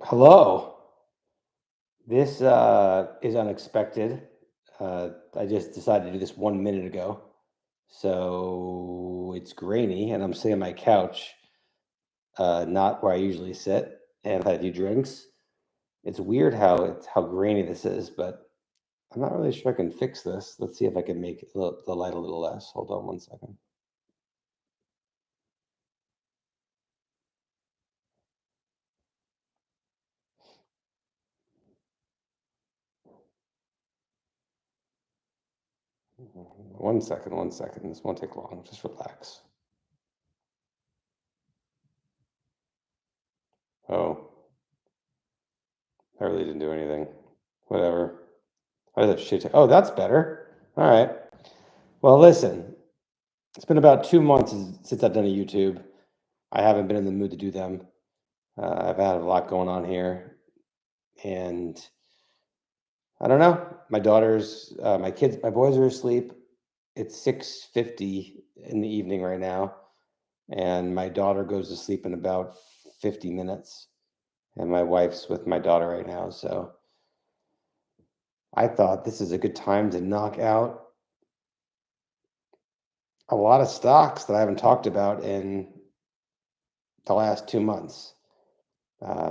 Hello. This is unexpected. I just decided to do this 1 minute ago. So it's grainy, and I'm sitting on my couch, not where I usually sit, and I've had a few drinks. It's weird how grainy this is, but I'm not really sure I can fix this. Let's see if I can make the light a little less. Hold on 1 second. One second, 1 second. This won't take long. Just relax. Oh, I really didn't do anything. Whatever. I did that shit. Oh, that's better. All right. Well, listen, it's been about 2 months since I've done a YouTube. I haven't been in the mood to do them. I've had a lot going on here, and I don't know. My kids, my boys are asleep. It's 6:50 in the evening right now, and my daughter goes to sleep in about 50 minutes, and my wife's with my daughter right now. So I thought this is a good time to knock out a lot of stocks that I haven't talked about in the last 2 months.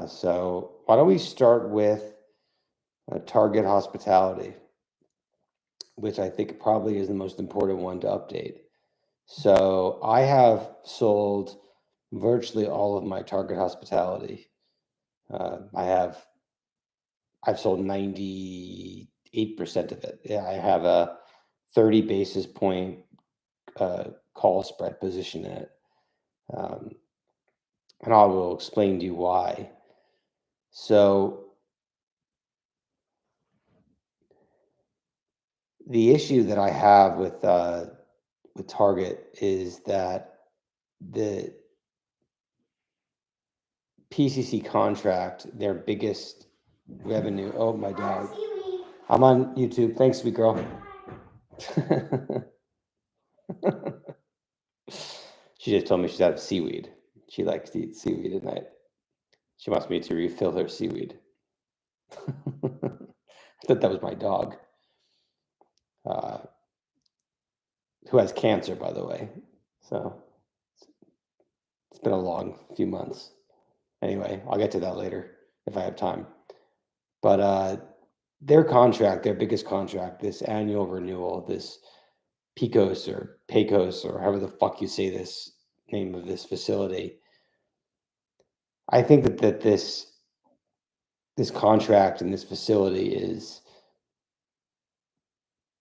So why don't we start with Target Hospitality, which I think probably is the most important one to update. So I have sold virtually all of my Target Hospitality. I've sold 98% of it. Yeah, I have a 30 basis point call spread position in it. Um, and I will explain to you why. So the issue that I have with Target is that the PCC contract, their biggest revenue. Oh, my dog. I'm on YouTube. Thanks, sweet girl. She just told me she's out of seaweed. She likes to eat seaweed at night. She wants me to refill her seaweed. I thought that was my dog, uh, who has cancer, by the way. So it's been a long few months. Anyway, I'll get to that later if I have time. But their contract, their biggest contract, this annual renewal, this PICOS or PACOS or however the fuck you say this name of this facility. I think that this contract and this facility is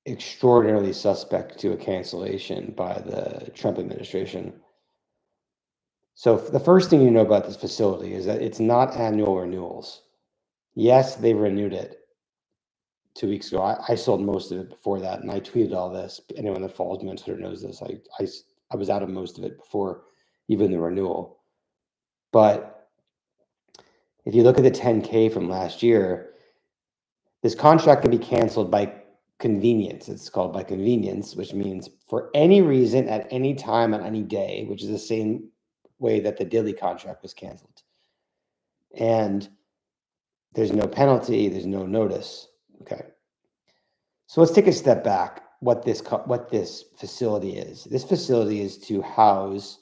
extraordinarily suspect to a cancellation by the Trump administration. So the first thing you know about this facility is that it's not annual renewals. Yes, they renewed it 2 weeks ago. I sold most of it before that, and I tweeted all this. Anyone that follows me on Twitter knows this. I was out of most of it before even the renewal. But if you look at the 10K from last year, this contract can be canceled by convenience. It's called by convenience, which means for any reason at any time on any day, which is the same way that the Dilly contract was canceled. And there's no penalty, there's no notice. Okay. So let's take a step back. What this facility is. This facility is to house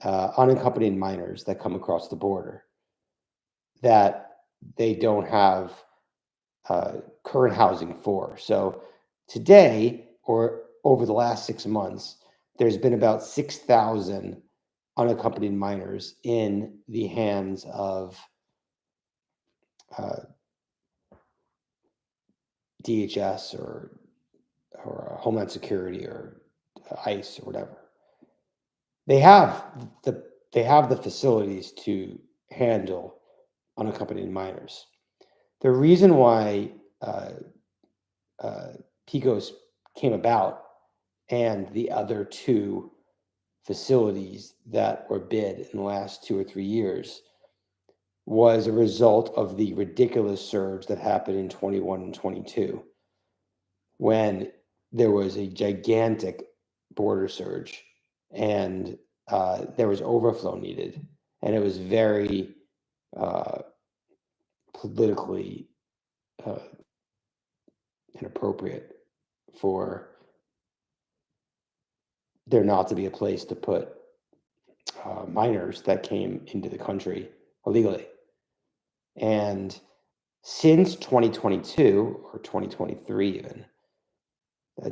unaccompanied minors that come across the border that they don't have current housing for. So today, or over the last 6 months, there's been about 6,000 unaccompanied minors in the hands of DHS or Homeland Security or ICE or whatever. They have the facilities to handle unaccompanied minors. The reason why PICOS came about and the other two facilities that were bid in the last 2 or 3 years was a result of the ridiculous surge that happened in 21 and 22 when there was a gigantic border surge and there was overflow needed, and it was very politically inappropriate for there not to be a place to put minors that came into the country illegally. And since 2022 or 2023 even,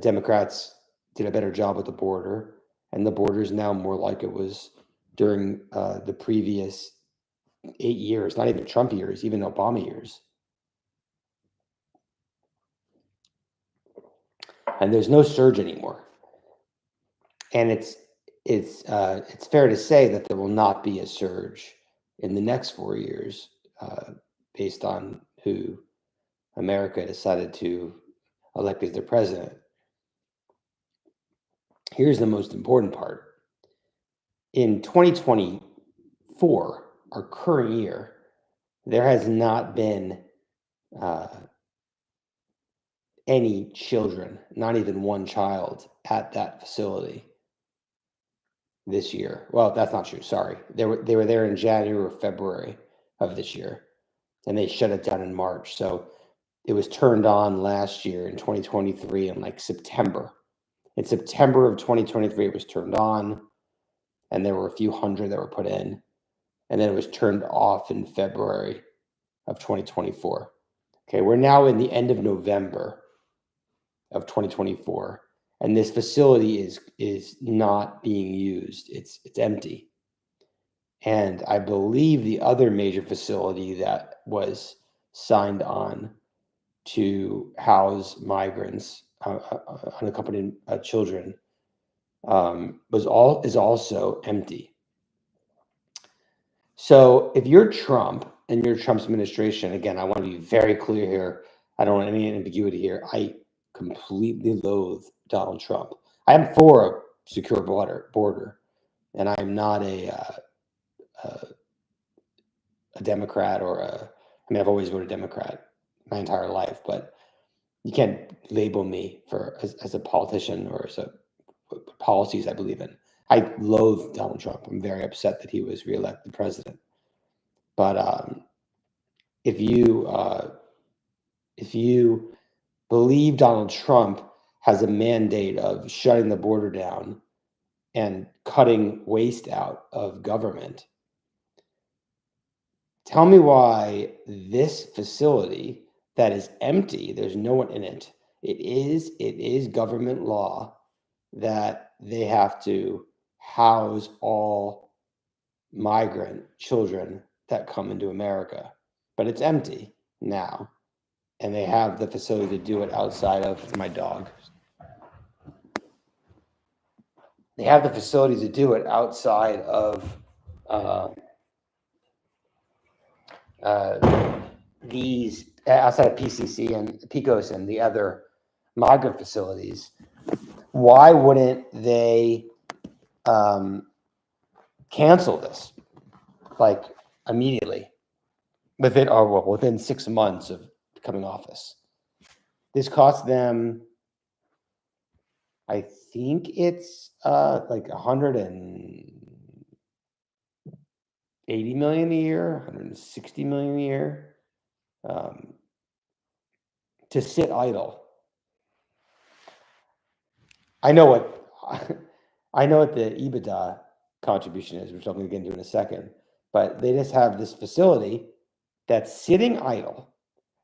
Democrats did a better job with the border, and the border is now more like it was during the previous 8 years, not even Trump years, even Obama years. And there's no surge anymore. And it's fair to say that there will not be a surge in the next 4 years based on who America decided to elect as their president. Here's the most important part. In 2024, our current year, there has not been any children, not even one child, at that facility this year. Well, that's not true. Sorry. They were there in January or February of this year, and they shut it down in March. So it was turned on last year in 2023 in like September. In September of 2023, it was turned on, and there were a few hundred that were put in, and then it was turned off in February of 2024. Okay, we're now in the end of November of 2024, and this facility is not being used. It's empty. And I believe the other major facility that was signed on to house migrants, unaccompanied children, is also empty. So if you're Trump and you're Trump's administration, again, I want to be very clear here. I don't want any ambiguity here. I completely loathe Donald Trump. I am for a secure border, and I'm not a Democrat I mean, I've always voted Democrat my entire life, but you can't label me as a politician or as policies I believe in. I loathe Donald Trump. I'm very upset that he was reelected president. But if you believe Donald Trump has a mandate of shutting the border down and cutting waste out of government, tell me why this facility that is empty, there's no one in it. It is government law that they have to house all migrant children that come into America, but it's empty now, and they have the facility to do it outside of my dog. They have the facility to do it outside of outside of PCC and PICOS and the other migrant facilities. Why wouldn't they cancel this like immediately within 6 months of becoming office? This cost them, I think it's like 180 million a year, 160 million a year to sit idle. I know what the EBITDA contribution is, which I'm going to get into in a second, but they just have this facility that's sitting idle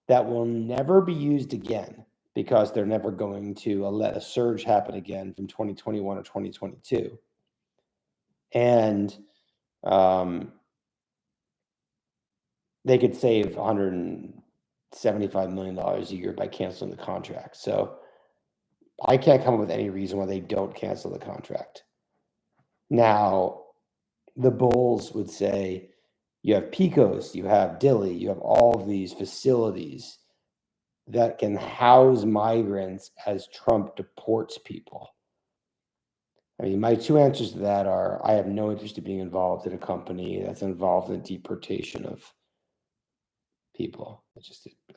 that will never be used again because they're never going to let a surge happen again from 2021 or 2022. And they could save $175 million a year by canceling the contract. So I can't come up with any reason why they don't cancel the contract. Now, the Bulls would say, you have PICOS, you have Dilley, you have all of these facilities that can house migrants as Trump deports people. I mean, my two answers to that are, I have no interest in being involved in a company that's involved in the deportation of people.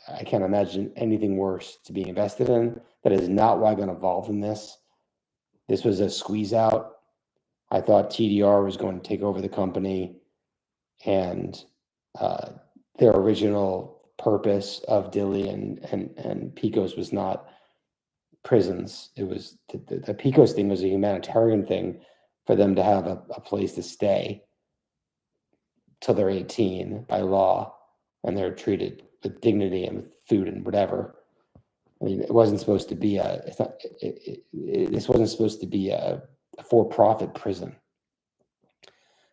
I can't imagine anything worse to be invested in. That is not why I got involved in this. This was a squeeze out. I thought TDR was going to take over the company, and their original purpose of Dilley and Pecos was not prisons. It was the Pecos thing was a humanitarian thing for them to have a place to stay till they're 18 by law, and they're treated with dignity and with food and whatever. I mean, it wasn't supposed to be this wasn't supposed to be a for-profit prison.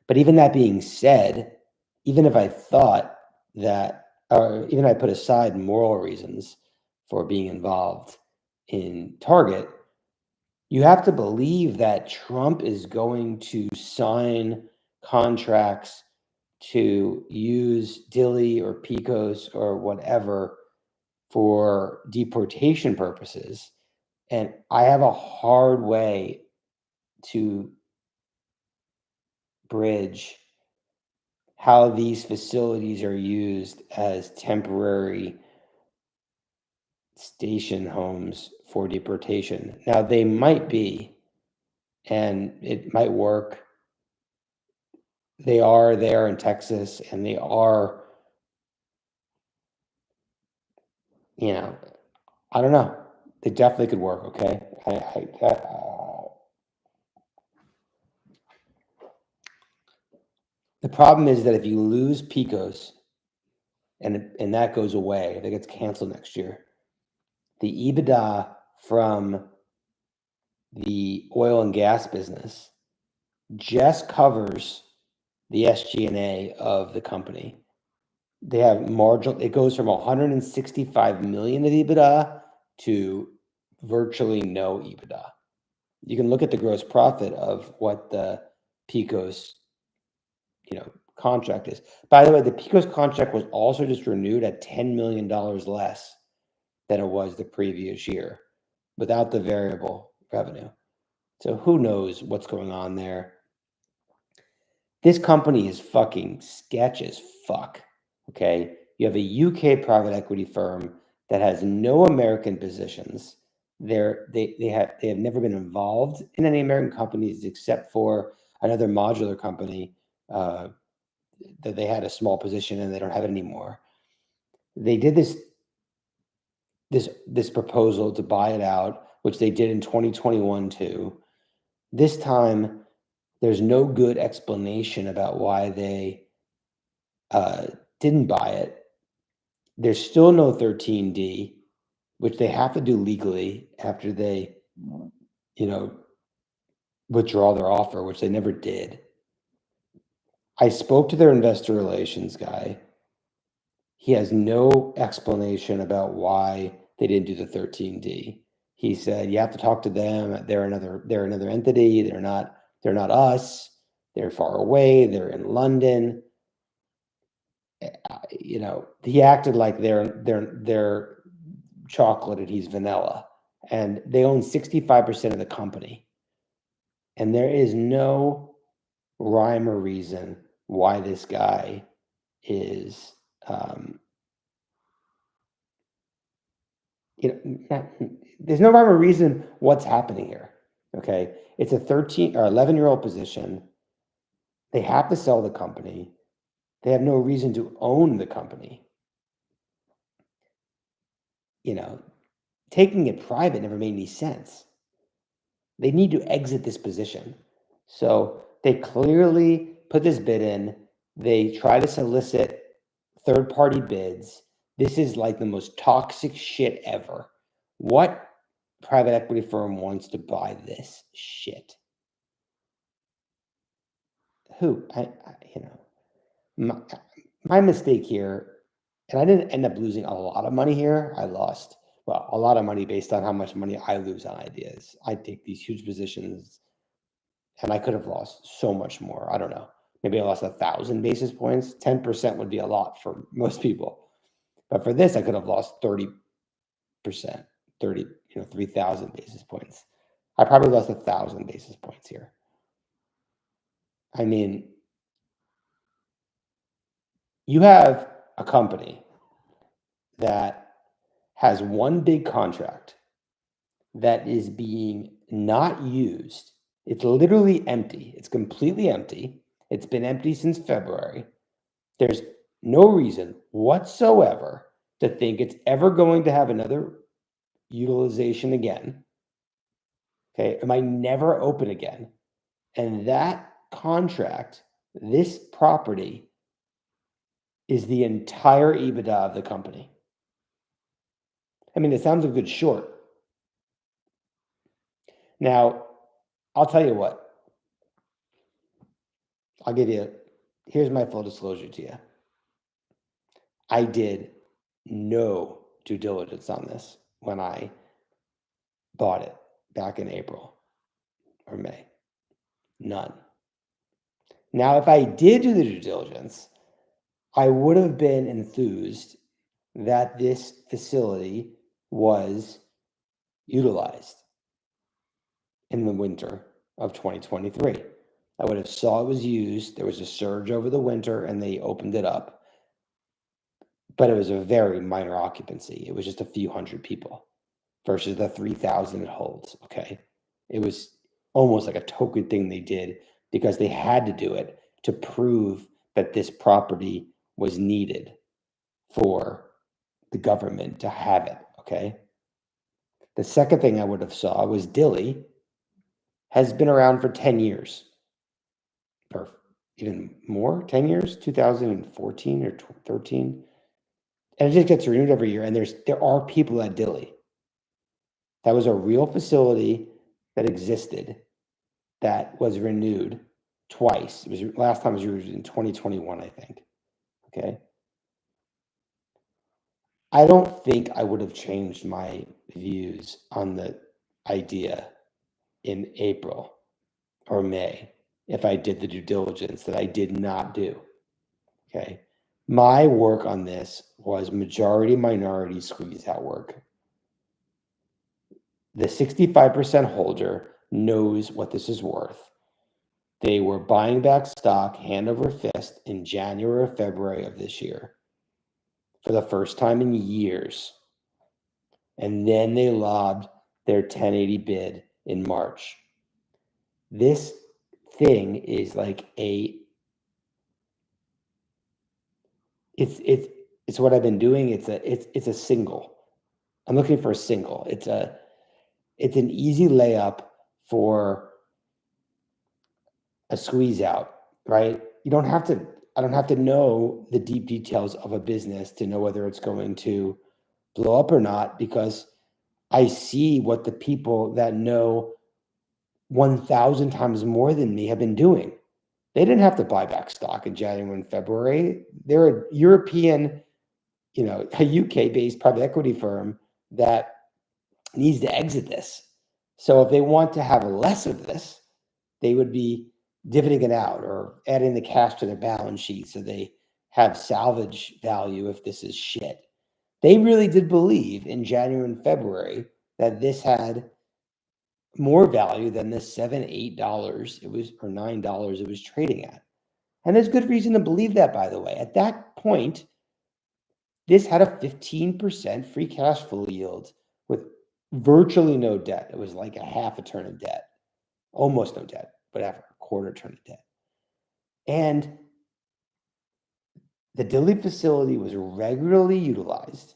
But even that being said, even if I thought that, or even I put aside moral reasons for being involved in Target, you have to believe that Trump is going to sign contracts to use Dilley or Pecos or whatever for deportation purposes. And I have a hard way to bridge how these facilities are used as temporary station homes for deportation. Now, they might be, and it might work. They are there in Texas, and they are, I don't know. They definitely could work, okay? The problem is that if you lose Pecos and that goes away, if it gets canceled next year, the EBITDA from the oil and gas business just covers the SG&A of the company. They have marginal, it goes from 165 million of EBITDA to virtually no EBITDA. You can look at the gross profit of what the Pecos, contract is. By the way, the Pecos contract was also just renewed at $10 million less than it was the previous year without the variable revenue. So who knows what's going on there? This company is fucking sketch as fuck. Okay. You have a UK private equity firm that has no American positions. They have never been involved in any American companies except for another modular company that they had a small position and they don't have it anymore. They did this proposal to buy it out, which they did in 2021 too. This time, there's no good explanation about why they didn't buy it. There's still no 13D, which they have to do legally after they, withdraw their offer, which they never did. I spoke to their investor relations guy. He has no explanation about why they didn't do the 13D. He said, you have to talk to them. They're another entity. They're not us. They're far away. They're in London. He acted like they're chocolate and he's vanilla. And they own 65% of the company. And there is no rhyme or reason why this guy is there's no rhyme or reason what's happening here. Okay. It's a 13 or 11-year-old position. They have to sell the company. They have no reason to own the company. Taking it private never made any sense. They need to exit this position. So they clearly put this bid in. They try to solicit third-party bids. This is like the most toxic shit ever. What private equity firm wants to buy this shit? Who? My mistake here, and I didn't end up losing a lot of money here. I lost, a lot of money based on how much money I lose on ideas. I take these huge positions, and I could have lost so much more. I don't know. Maybe I lost 1,000 basis points. 10% would be a lot for most people. But for this, I could have lost 30%, 3,000 basis points. I probably lost 1,000 basis points here. I mean, you have a company that has one big contract that is being not used. It's literally empty. It's completely empty. It's been empty since February. There's no reason whatsoever to think it's ever going to have another utilization again. Okay, it might never open again. And that contract, this property, is the entire EBITDA of the company. I mean, it sounds a good short. Now, I'll tell you what. Here's my full disclosure to you. I did no due diligence on this when I bought it back in April or May. None. Now, if I did do the due diligence, I would have been enthused that this facility was utilized in the winter of 2023. I would have saw it was used. There was a surge over the winter and they opened it up. But it was a very minor occupancy. It was just a few hundred people versus the 3,000 it holds. Okay. It was almost like a token thing they did because they had to do it to prove that this property was needed for the government to have it. Okay. The second thing I would have saw was Dilly has been around for 10 years or even more, 10 years, 2014 or 13. And it just gets renewed every year. And there are people at Dilly. That was a real facility that existed that was renewed twice. It was last time was used in 2021, I think. Okay. I don't think I would have changed my views on the idea in April or May if I did the due diligence that I did not do. Okay. My work on this was majority minority squeeze out work. The 65% holder knows what this is worth. They were buying back stock hand over fist in January or February of this year for the first time in years. And then they lobbed their 1080 bid in March. This thing is like it's what I've been doing. It's a single. I'm looking for a single. It's an easy layup for a squeeze out, right? I don't have to know the deep details of a business to know whether it's going to blow up or not, because I see what the people that know 1,000 times more than me have been doing. They didn't have to buy back stock in January and February. They're a European, a UK-based private equity firm that needs to exit this. So if they want to have less of this, they would be dividending it out or adding the cash to their balance sheet so they have salvage value if this is shit. They really did believe in January and February that this had more value than the $7, $8 it was, or $9 it was trading at. And there's good reason to believe that, by the way. At that point, this had a 15% free cash flow yield with virtually no debt. It was like a half a turn of debt, almost no debt, whatever, a quarter turn of debt. And the Dilly facility was regularly utilized,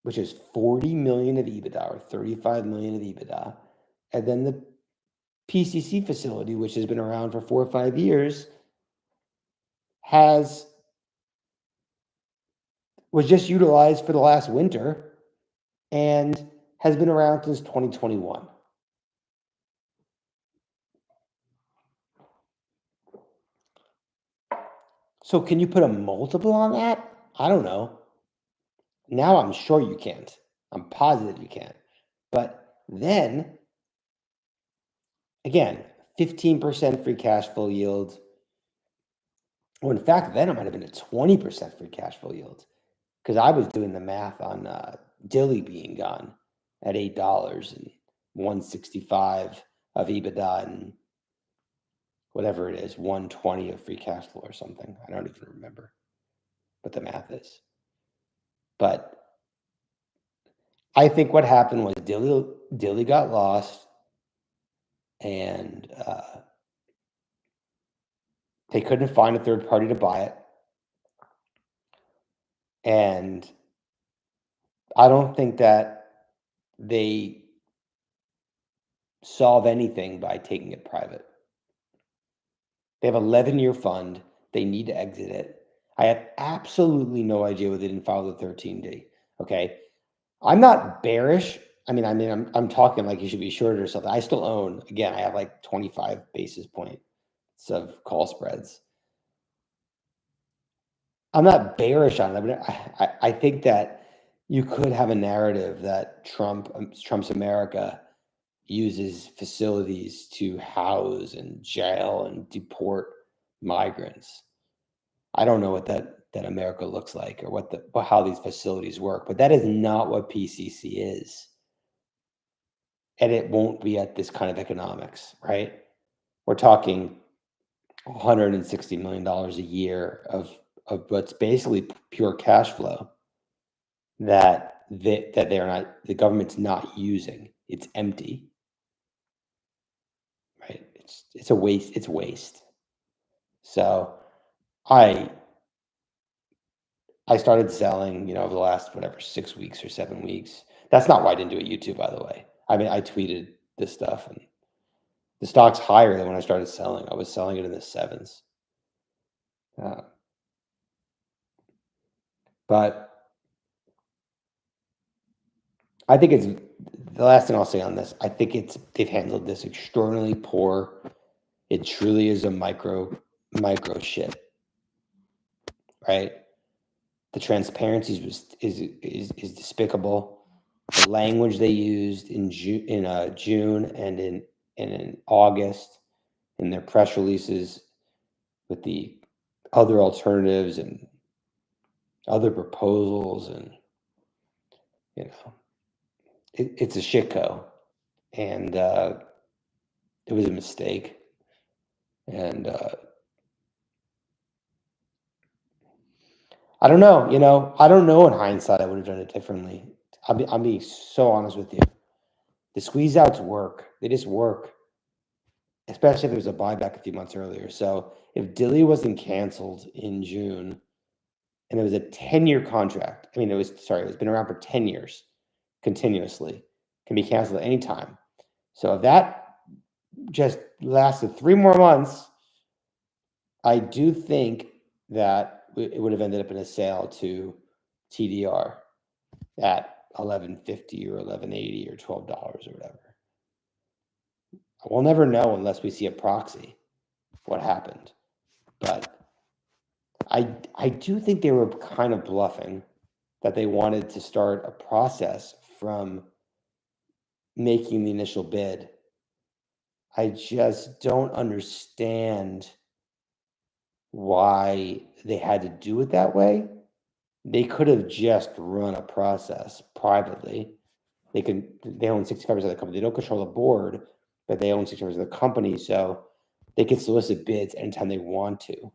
which is 40 million of EBITDA or 35 million of EBITDA. And then the PCC facility, which has been around for 4 or 5 years, was just utilized for the last winter and has been around since 2021. So can you put a multiple on that? I don't know. Now I'm sure you can't. I'm positive you can't. But then, again, 15% free cash flow yield. Well, in fact, then it might have been a 20% free cash flow yield, because I was doing the math on Dilly being gone at $8 and 165 of EBITDA and whatever it is, 120 of free cash flow or something. I don't even remember what the math is. But I think what happened was Dilly got lost, and they couldn't find a third party to buy it. And I don't think that they solve anything by taking it private. They have an 11-year fund. They need to exit it. I have absolutely no idea why they didn't file the 13D. Okay. I'm not bearish. I'm talking like you should be shorted or something. I still own, again, I have like 25 basis points of call spreads. I'm not bearish on it, but I think that you could have a narrative that Trump's America uses facilities to house and jail and deport migrants. I don't know what that America looks like or how these facilities work, but that is not what PCC is. And it won't be at this kind of economics, right? We're talking $160 million a year of what's basically pure cash flow that they're not, the government's not using. It's empty, right? It's a waste. It's waste. So I I started selling, over the last whatever 6 weeks or 7 weeks. That's not why I didn't do a YouTube, by the way. I tweeted this stuff, and the stock's higher than when I started selling. I was selling it in the sevens. Uh, but I think it's the last thing I'll say on this. I think they've handled this extraordinarily poor. It truly is a micro shit, right? The transparency is despicable. The language they used in June and in August in their press releases with the other alternatives and other proposals, and you know it's a shitco, and it was a mistake, and I don't know. I don't know. In hindsight, I would have done it differently. I'm being so honest with you. The squeeze outs work. They just work, especially if there was a buyback a few months earlier. So if Dilly wasn't canceled in June and it was a 10-year contract, it's been around for 10 years continuously, can be canceled at any time. So if that just lasted 3 more months, I do think that it would have ended up in a sale to TDR at 11.50 or 11.80 or $12 or whatever. We'll never know unless we see a proxy what happened. But I do think they were kind of bluffing that they wanted to start a process from making the initial bid. I just don't understand why they had to do it that way. They could have just run a process privately. They own 65% of the company. They don't control the board, but they own 65% of the company, so they can solicit bids anytime they want to.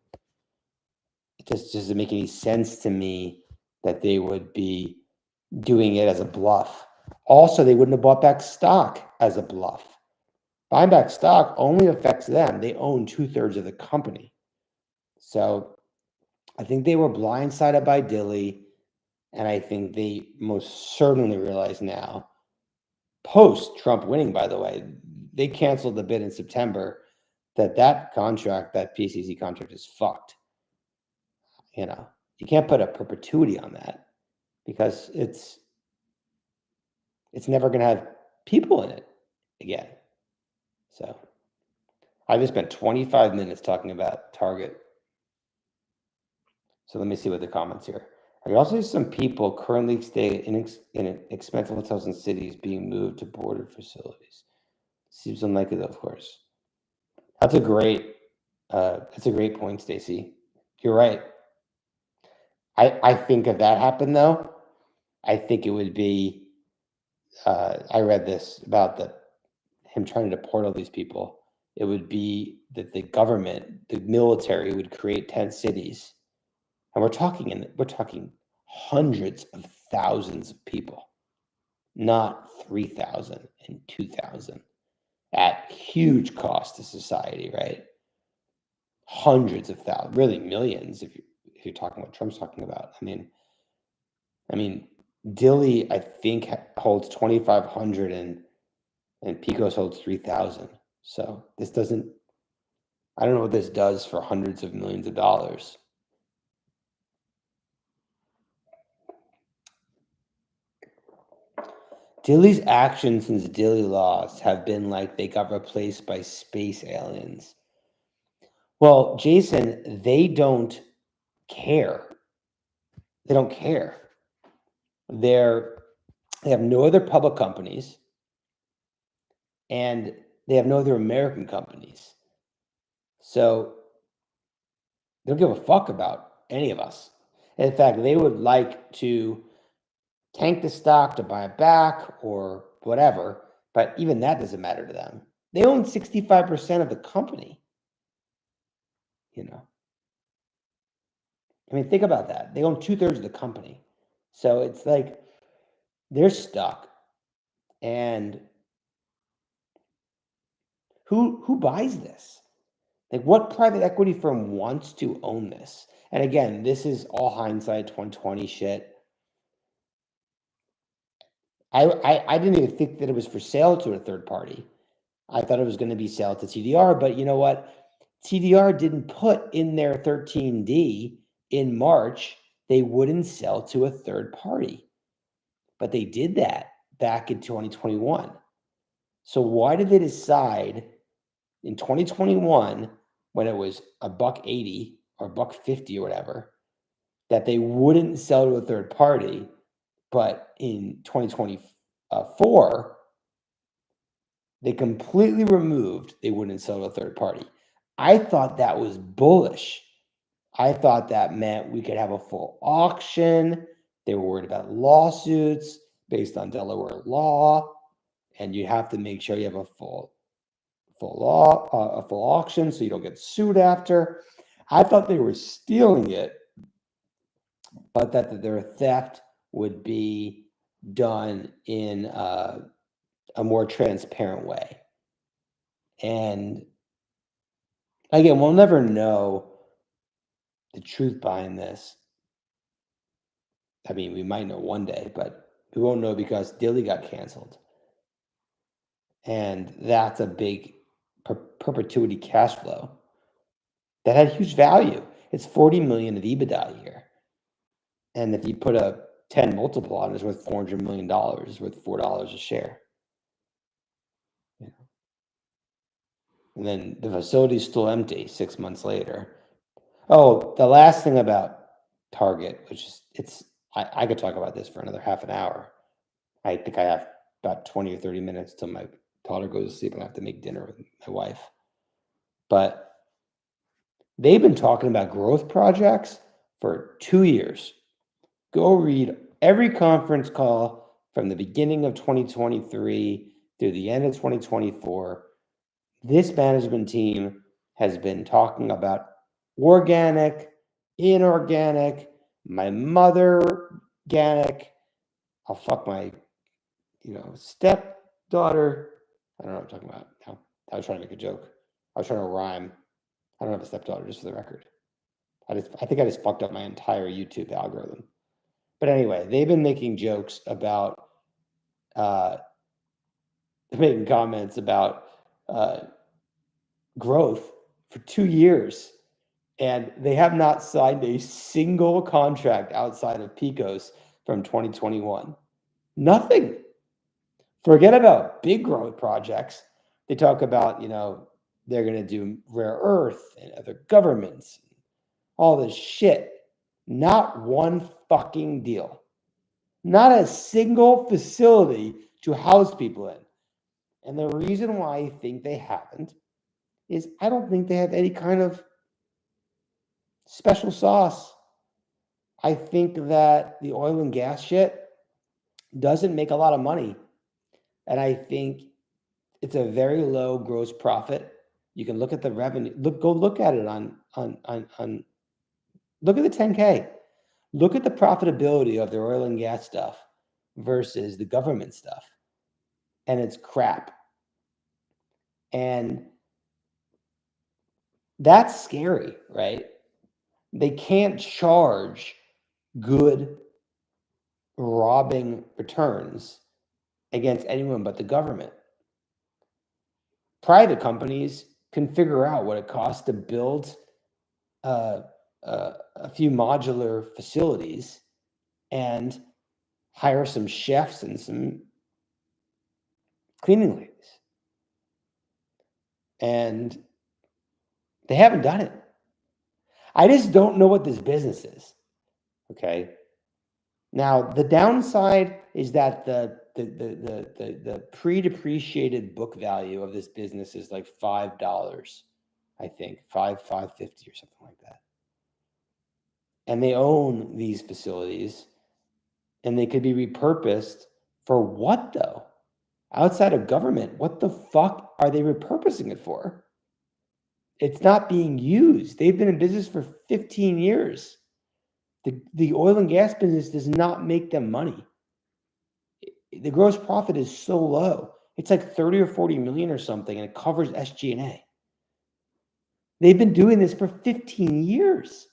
It just doesn't make any sense to me that they would be doing it as a bluff. Also, they wouldn't have bought back stock as a bluff. Buying back stock only affects them. They own 2/3 of the company. So I think they were blindsided by Dilly, and I think they most certainly realize now, post Trump winning, by the way, they canceled the bid in September, that contract, that PCC contract is fucked. You can't put a perpetuity on that because it's never going to have people in it again. So I just spent 25 minutes talking about Target. So let me see what the comments here. I also see some people currently stay in expensive hotels in cities being moved to border facilities. Seems unlikely, though, of course. That's a great point, Stacy. You're right. I think if that happened, though, I think it would be. I read this about him trying to deport all these people. It would be that the government, the military, would create tent cities, and we're talking hundreds of thousands of people, not 3,000 and 2,000, at huge cost to society, right? Hundreds of thousands, really millions, if you're talking what Trump's talking about. I mean, Dilly, I think, holds 2,500 and Picos holds 3,000. So this doesn't, I don't know what this does for hundreds of millions of dollars. Dilly's actions since Dilly lost have been like they got replaced by space aliens. Well, Jason, they don't care. They don't care. They have no other public companies, and they have no other American companies. So they don't give a fuck about any of us. In fact, they would like to tank the stock to buy it back or whatever, but even that doesn't matter to them. They own 65% of the company. You know, I mean, think about that. They own 2/3 of the company. So it's like they're stuck. And who buys this? Like, what private equity firm wants to own this? And again, this is all hindsight 2020 shit. I didn't even think that it was for sale to a third party. I thought it was going to be sale to TDR, but you know what? TDR didn't put in their 13D in March, they wouldn't sell to a third party. But they did that back in 2021. So why did they decide in 2021, when it was $1.80 or $1.50 or whatever, that they wouldn't sell to a third party, but in 2024, they completely removed they wouldn't sell to a third party. I thought that was bullish. I thought that meant we could have a full auction. They were worried about lawsuits based on Delaware law, and you have to make sure you have a full auction so you don't get sued after. I thought they were stealing it, but that their theft would be done in a more transparent way. And again, we'll never know the truth behind this. I mean, we might know one day, but we won't know because Dilly got canceled. And that's a big perpetuity cash flow that had huge value. It's 40 million of EBITDA a year. And if you put a 10 multiple on it, it's worth $400 million. It's worth $4 a share. You know? And then the facility's still empty 6 months later. Oh, the last thing about Target, which is I could talk about this for another half an hour. I think I have about 20 or 30 minutes till my daughter goes to sleep and I have to make dinner with my wife. But they've been talking about growth projects for 2 years. Go read every conference call from the beginning of 2023 through the end of 2024. This management team has been talking about organic, inorganic, my mother organic. I'll fuck my, stepdaughter. I don't know what I'm talking about. No, I was trying to make a joke. I was trying to rhyme. I don't have a stepdaughter, just for the record. I think I just fucked up my entire YouTube algorithm. But anyway, they've been making jokes about, making comments about growth for 2 years. And they have not signed a single contract outside of Picos from 2021. Nothing. Forget about big growth projects. They talk about, they're going to do rare earth and other governments, all this shit. Not one fucking deal. Not a single facility to house people in. And the reason why I think they haven't is I don't think they have any kind of special sauce. I think that the oil and gas shit doesn't make a lot of money. And I think it's a very low gross profit. You can look at the revenue. Go look at it on look at the 10K. Look at the profitability of their oil and gas stuff versus the government stuff. And it's crap. And that's scary, right? They can't charge good robbing returns against anyone but the government. Private companies can figure out what it costs to build a few modular facilities and hire some chefs and some cleaning ladies. And they haven't done it. I just don't know what this business is. Okay. Now, the downside is that the pre-depreciated book value of this business is like $5, I think, $5.50 or something like that. And they own these facilities, and they could be repurposed for what, though? Outside of government, what the fuck are they repurposing it for? It's not being used. They've been in business for 15 years. The oil and gas business does not make them money. The gross profit is so low. It's like 30 or 40 million or something, and it covers SG&A. They've been doing this for 15 years.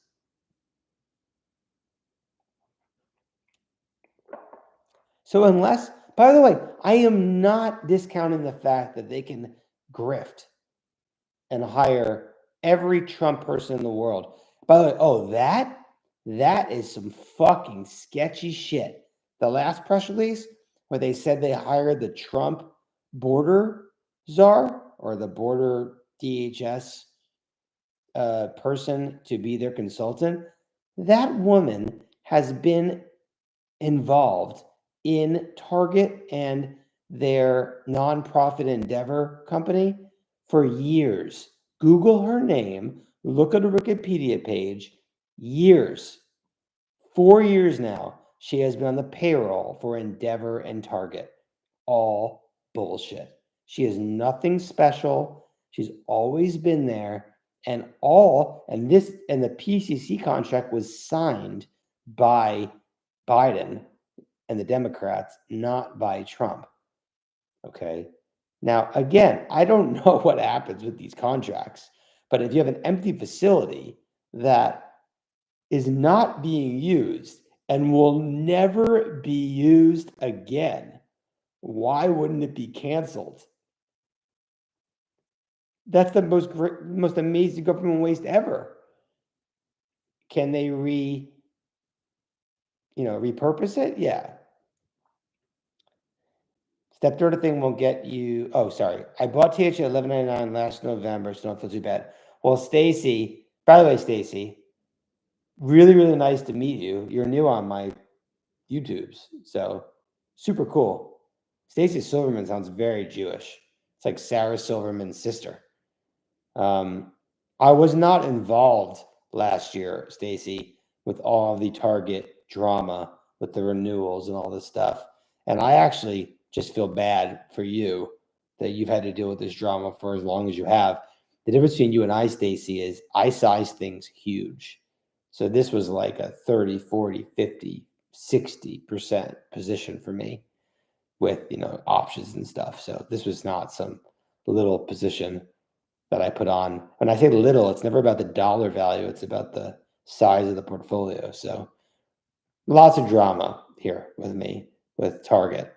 So unless, by the way, I am not discounting the fact that they can grift and hire every Trump person in the world. By the way, that is some fucking sketchy shit. The last press release where they said they hired the Trump border czar or the border DHS person to be their consultant, that woman has been involved in Target and their nonprofit endeavor company for years. Google her name, look at her Wikipedia page, years. 4 years now, she has been on the payroll for Endeavor and Target. All bullshit. She is nothing special. She's always been there. And the PCC contract was signed by Biden and the Democrats, not by Trump. Okay. Now, again, I don't know what happens with these contracts, but if you have an empty facility that is not being used and will never be used again, why wouldn't it be canceled? That's the most amazing government waste ever. Can they repurpose it? Yeah. Step third thing won't get you. Oh, sorry. I bought TH at $11.99 last November, so don't feel too bad. Well, Stacy, by the way, Stacy, really, really nice to meet you. You're new on my YouTubes, so super cool. Stacy Silverman sounds very Jewish. It's like Sarah Silverman's sister. I was not involved last year, Stacy, with all the Target drama with the renewals and all this stuff. And I actually just feel bad for you that you've had to deal with this drama for as long as you have. The difference between you and I, Stacy, is I size things huge. So this was like a 30, 40, 50, 60% position for me with, options and stuff. So this was not some little position that I put on. When I say little, it's never about the dollar value. It's about the size of the portfolio. So lots of drama here with me, with Target.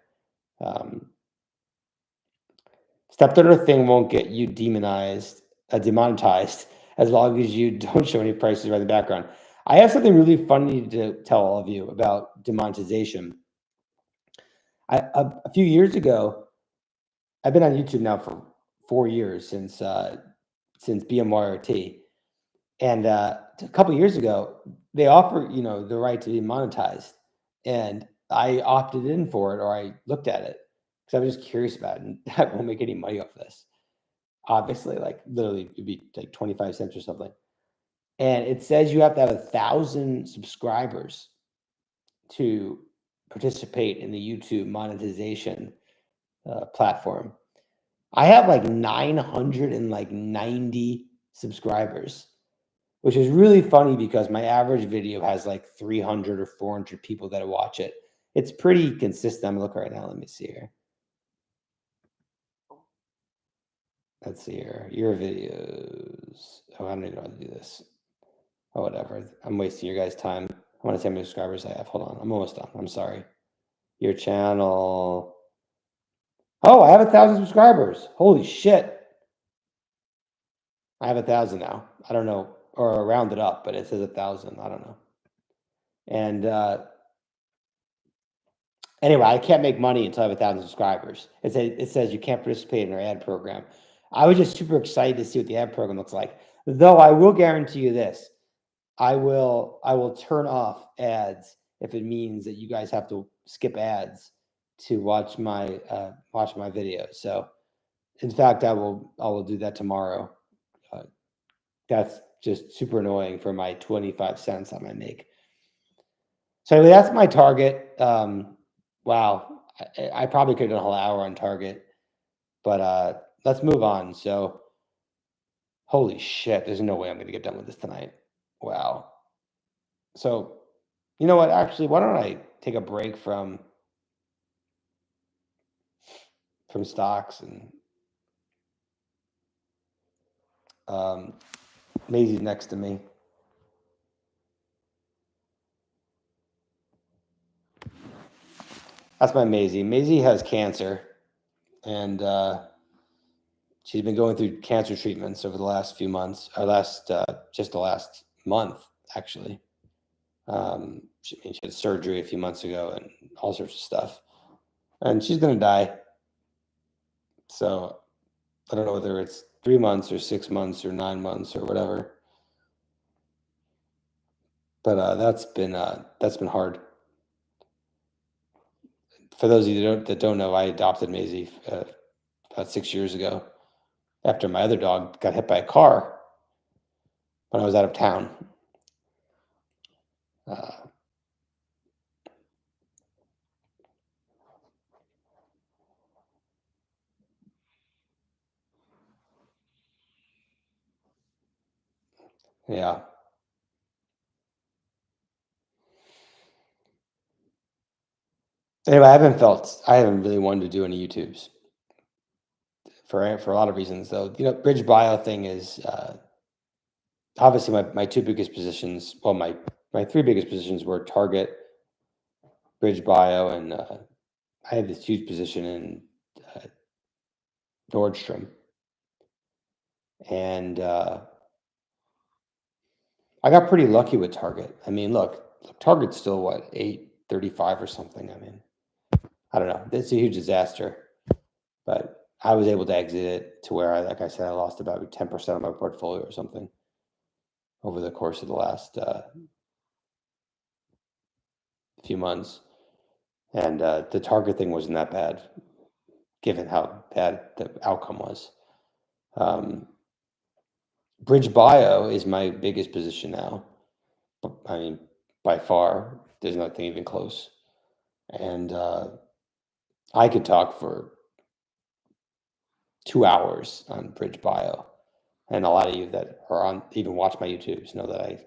Step third thing won't get you demonetized as long as you don't show any prices right in the background. I have something really funny to tell all of you about demonetization. A few years ago, I've been on YouTube now for 4 years since BMYRT. And a couple years ago, they offer, the right to be monetized. And I opted in for it, or I looked at it because I was just curious about it, and I won't make any money off this. Obviously, like literally it'd be like 25 cents or something. And it says you have to have 1,000 subscribers to participate in the YouTube monetization platform. I have like 990 subscribers, which is really funny because my average video has like 300 or 400 people that watch it. It's pretty consistent. I'm gonna look right now. Let me see here. Let's see here. Your videos. Oh, I don't even know how to do this. Oh, whatever. I'm wasting your guys' time. I want to see how many subscribers I have. Hold on. I'm almost done. I'm sorry. Your channel. Oh, I have 1,000 subscribers. Holy shit. I have 1,000 now. I don't know, or round it up, but it says 1,000. I don't know. And anyway, I can't make money until I have 1,000 subscribers. It says you can't participate in our ad program. I was just super excited to see what the ad program looks like. Though I will guarantee you this, I will turn off ads if it means that you guys have to skip ads to watch my videos. So, in fact, I will do that tomorrow. That's just super annoying for my 25 cents I might make. So anyway, that's my target. Wow, I probably could have done a whole hour on target, but let's move on. So, holy shit, there's no way I'm going to get done with this tonight. Wow. So, you know what? Actually, why don't I take a break from stocks and Maisie's next to me. That's my Maisie. Maisie has cancer, and she's been going through cancer treatments over the last few months, or just the last month, actually. She had surgery a few months ago and all sorts of stuff, and she's going to die. So I don't know whether it's 3 months or 6 months or 9 months or whatever. But that's been hard. For those of you that don't know, I adopted Maisie about 6 years ago after my other dog got hit by a car when I was out of town. Yeah. Anyway, I haven't really wanted to do any YouTubes for a lot of reasons, though. You know, BridgeBio thing is obviously my two biggest positions. Well, my three biggest positions were Target, BridgeBio, and I had this huge position in Nordstrom, and I got pretty lucky with Target. I mean, look, Target's still what, 835 or something. I mean, I don't know. It's a huge disaster, but I was able to exit it to where like I said, I lost about 10% of my portfolio or something over the course of the last few months. And the Target thing wasn't that bad, given how bad the outcome was. BridgeBio is my biggest position now. I mean, by far, there's nothing even close. And I could talk for 2 hours on BridgeBio. And a lot of you that are on, even watch my YouTubes, know that I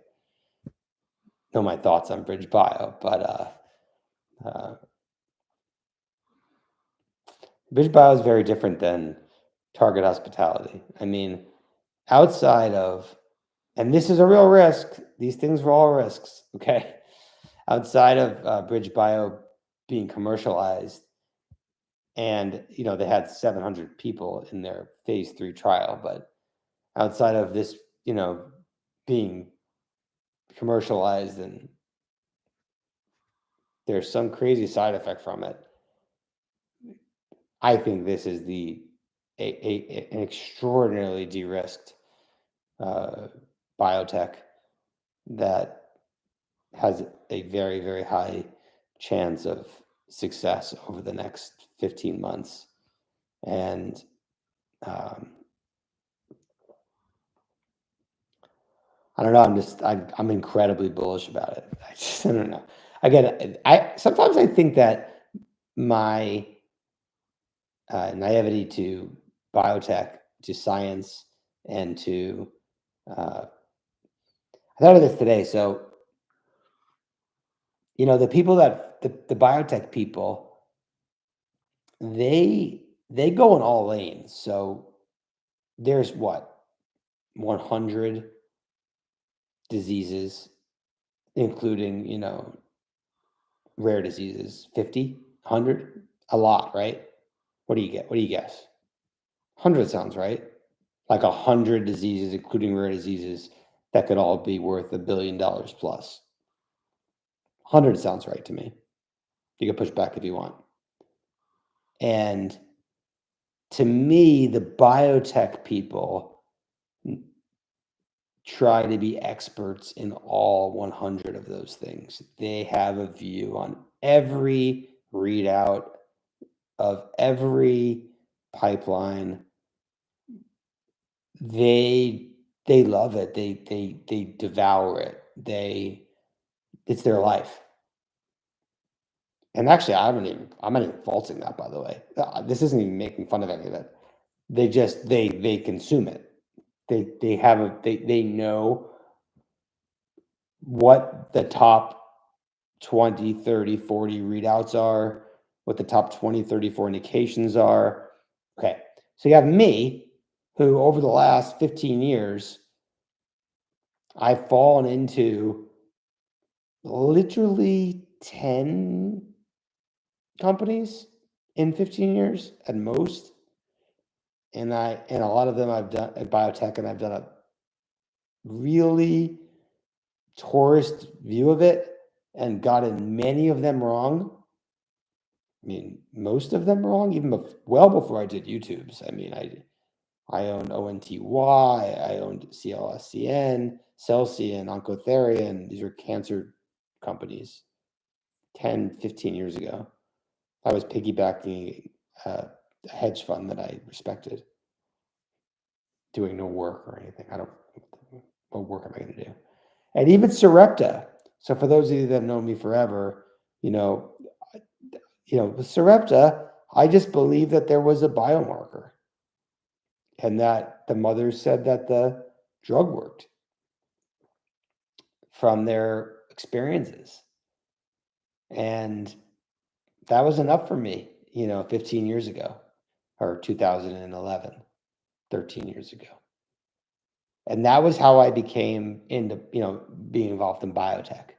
know my thoughts on BridgeBio. But BridgeBio is very different than Target Hospitality. I mean, outside of, and this is a real risk, these things were all risks, okay? Outside of BridgeBio being commercialized, and they had 700 people in their phase 3 trial, but outside of this, being commercialized and there's some crazy side effect from it, I think this is an extraordinarily de-risked biotech that has a very, very high chance of success over the next 15 months. And I don't know. I'm incredibly bullish about it. I don't know. Again, sometimes I think that my naivety to biotech, to science, and to I thought of this today. So the people that the biotech people, they go in all lanes. So there's what, 100 diseases including, rare diseases? 50, 100? A lot, right? What do you get? What do you guess? 100 sounds right. Like 100 diseases, including rare diseases, that could all be worth $1 billion plus. 100 sounds right to me. You can push back if you want. And to me, the biotech people try to be experts in all 100 of those things. They have a view on every readout of every pipeline. They love it. They devour it. It's their life. And actually, I'm not even faulting that, by the way. This isn't even making fun of any of it. They consume it. They know what the top 20, 30, 40 readouts are, what the top 20, 34 indications are. Okay. So you have me, who over the last 15 years, I've fallen into literally 10 companies in 15 years at most. And a lot of them I've done at biotech, and I've done a really tourist view of it and gotten many of them wrong. I mean, most of them wrong, even well before I did YouTubes. I mean, I owned ONTY, I owned CLSCN, Celsian, Oncotherian. These are cancer companies 10, 15 years ago. I was piggybacking a hedge fund that I respected, doing no work or anything. What work am I going to do? And even Sarepta. So for those of you that have known me forever, with Sarepta, I just believe that there was a biomarker and that the mothers said that the drug worked from their experiences. And that was enough for me, 15 years ago, or 2011, 13 years ago. And that was how I became into, being involved in biotech.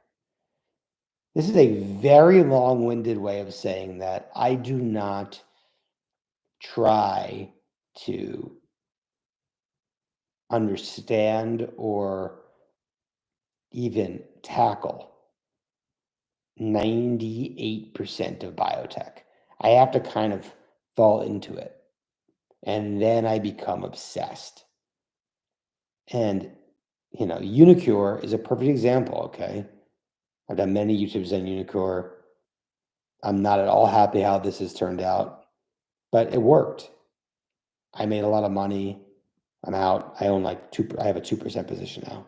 This is a very long-winded way of saying that I do not try to understand or even tackle 98% of biotech. I have to kind of fall into it. And then I become obsessed. And, Unicure is a perfect example, okay? I've done many YouTubes on Unicure. I'm not at all happy how this has turned out, but it worked. I made a lot of money. I'm out. I own I have a 2% position now.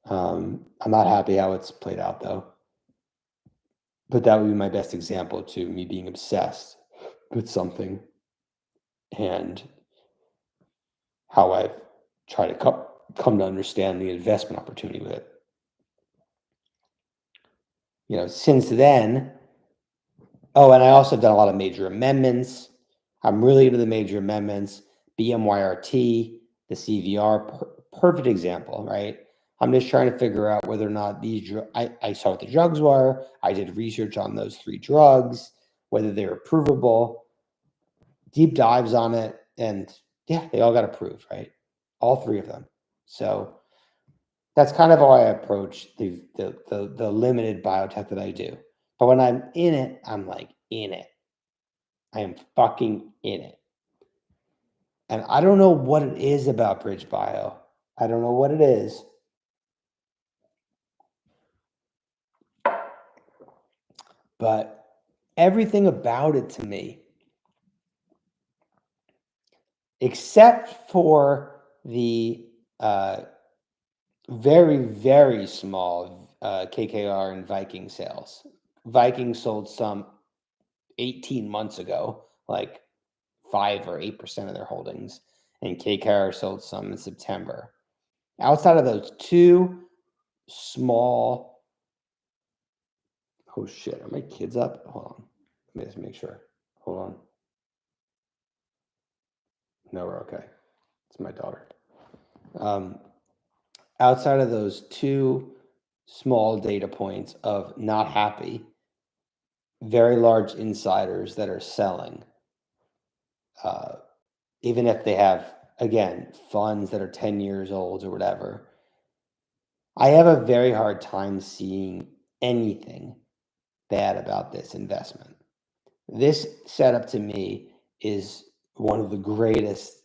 I'm not happy how it's played out, though. But that would be my best example to me being obsessed with something and how I've tried to come to understand the investment opportunity with it. Since then, and I also have done a lot of major amendments. I'm really into the major amendments. BMYRT, the CVR, perfect example, right? I'm just trying to figure out whether or not I saw what the drugs were. I did research on those 3 drugs, whether they're approvable, deep dives on it. And yeah, they all got approved, right? All 3 of them. So that's kind of how I approach the limited biotech that I do. But when I'm in it, I'm like in it. I am fucking in it. And I don't know what it is about BridgeBio. I don't know what it is. But everything about it to me, except for the very, very small KKR and Viking sales. Viking sold some 18 months ago, like 5 or 8% of their holdings, and KKR sold some in September. Outside of those 2 small, oh shit, are my kids up? Hold on, let me just make sure. Hold on. No, we're okay. It's my daughter. Outside of those 2 small data points of not happy, very large insiders that are selling, uh, even if they have, again, funds that are 10 years old or whatever. I have a very hard time seeing anything bad about this investment. This setup to me is one of the greatest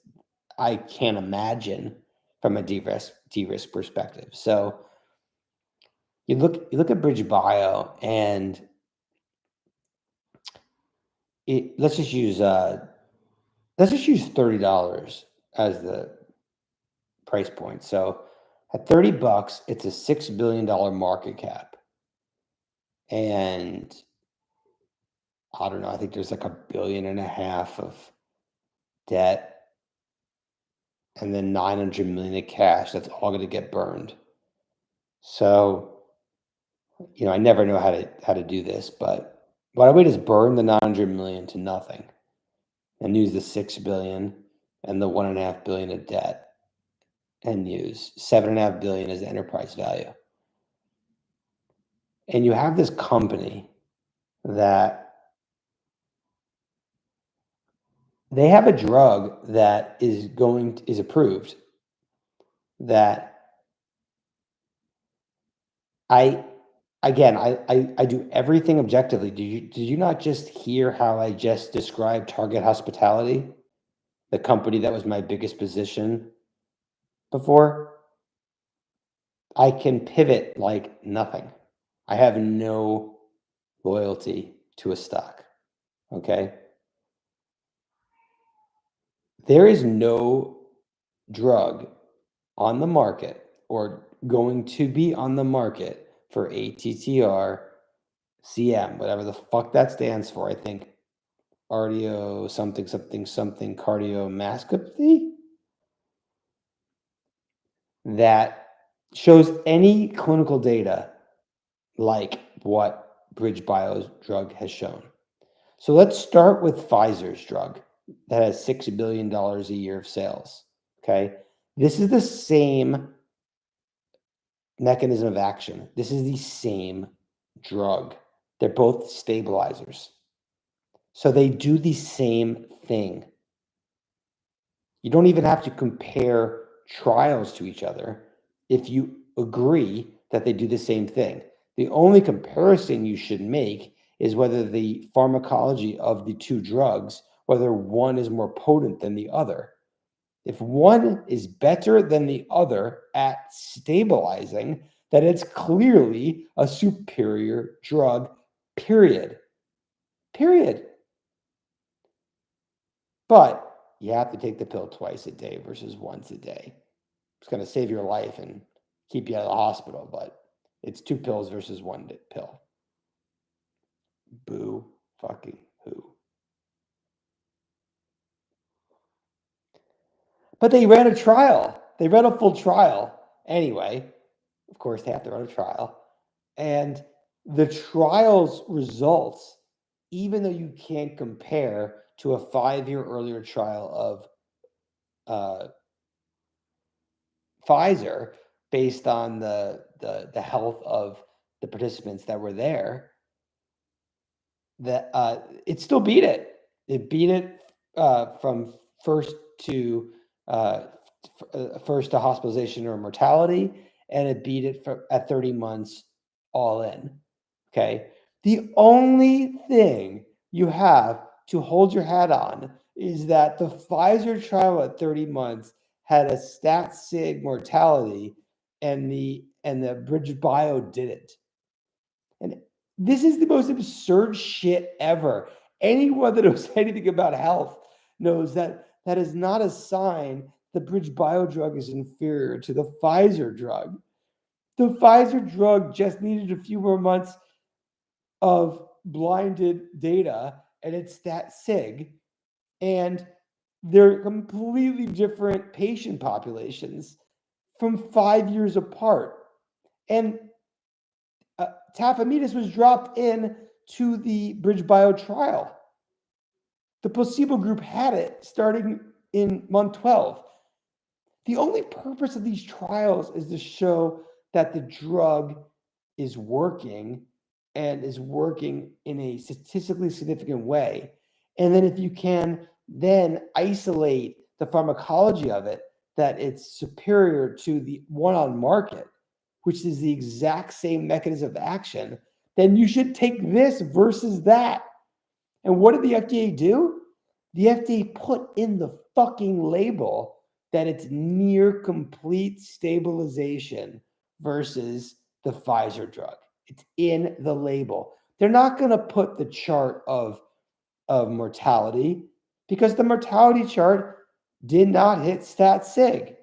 I can imagine from a de-risk perspective. So you look at BridgeBio, and let's just use $30 as the price point. So at $30, it's a $6 billion market cap, and I don't know. I think there's like $1.5 billion of debt, and then $900 million of cash. That's all going to get burned. So, I never know how to do this, but why don't we just burn the $900 million to nothing and use the $6 billion and the $1.5 billion of debt, and use $7.5 billion as the enterprise value. And you have this company that they have a drug that is approved, that I do everything objectively. Did you not just hear how I just described Target Hospitality, the company that was my biggest position before? I can pivot like nothing. I have no loyalty to a stock. Okay. There is no drug on the market or going to be on the market for ATTR CM, whatever the fuck that stands for. I think cardio something cardiomyopathy, that shows any clinical data like what BridgeBio's drug has shown. So let's start with Pfizer's drug that has $6 billion a year of sales. Okay. This is the same mechanism of action. This is the same drug. They're both stabilizers. So they do the same thing. You don't even have to compare trials to each other if you agree that they do the same thing. The only comparison you should make is whether the pharmacology of the two drugs, whether one is more potent than the other. If one is better than the other at stabilizing, then it's clearly a superior drug, period. Period. But you have to take the pill twice a day versus once a day. It's going to save your life and keep you out of the hospital, but it's 2 pills versus 1 pill. Boo fucking who. But they ran a trial. They ran a full trial. Anyway, of course, they have to run a trial. And the trial's results, even though you can't compare to a 5-year earlier trial of Pfizer based on the health of the participants that were there, that it still beat it. It beat it from first to hospitalization or mortality, and it beat it at 30 months all in. Okay. The only thing you have to hold your hat on is that the Pfizer trial at 30 months had a stat sig mortality, and the BridgeBio didn't. And this is the most absurd shit ever. Anyone that knows anything about health knows that that is not a sign the BridgeBio drug is inferior to the Pfizer drug. The Pfizer drug just needed a few more months of blinded data, and it's that sig, and they're completely different patient populations from 5 years apart. And tafamidis was dropped in to the BridgeBio trial. The placebo group had it starting in month 12. The only purpose of these trials is to show that the drug is working and is working in a statistically significant way. And then if you can then isolate the pharmacology of it, that it's superior to the one on market, which is the exact same mechanism of action, then you should take this versus that. And what did the FDA do? The FDA put in the fucking label that it's near complete stabilization versus the Pfizer drug. It's in the label. They're not going to put the chart of mortality because the mortality chart did not hit stat sig,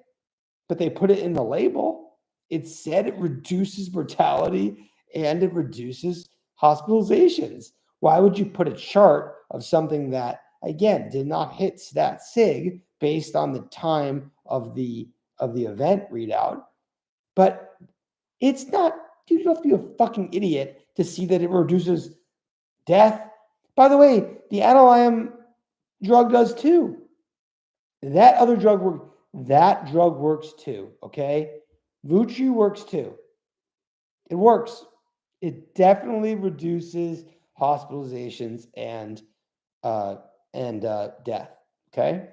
but they put it in the label. It said it reduces mortality and it reduces hospitalizations. Why would you put a chart of something that, again, did not hit stat sig based on the time of the event readout? But it's not, you don't have to be a fucking idiot to see that it reduces death. By the way, the aniline drug does too. That other drug works too, okay? Vutri works too. It works. It definitely reduces hospitalizations and death, okay?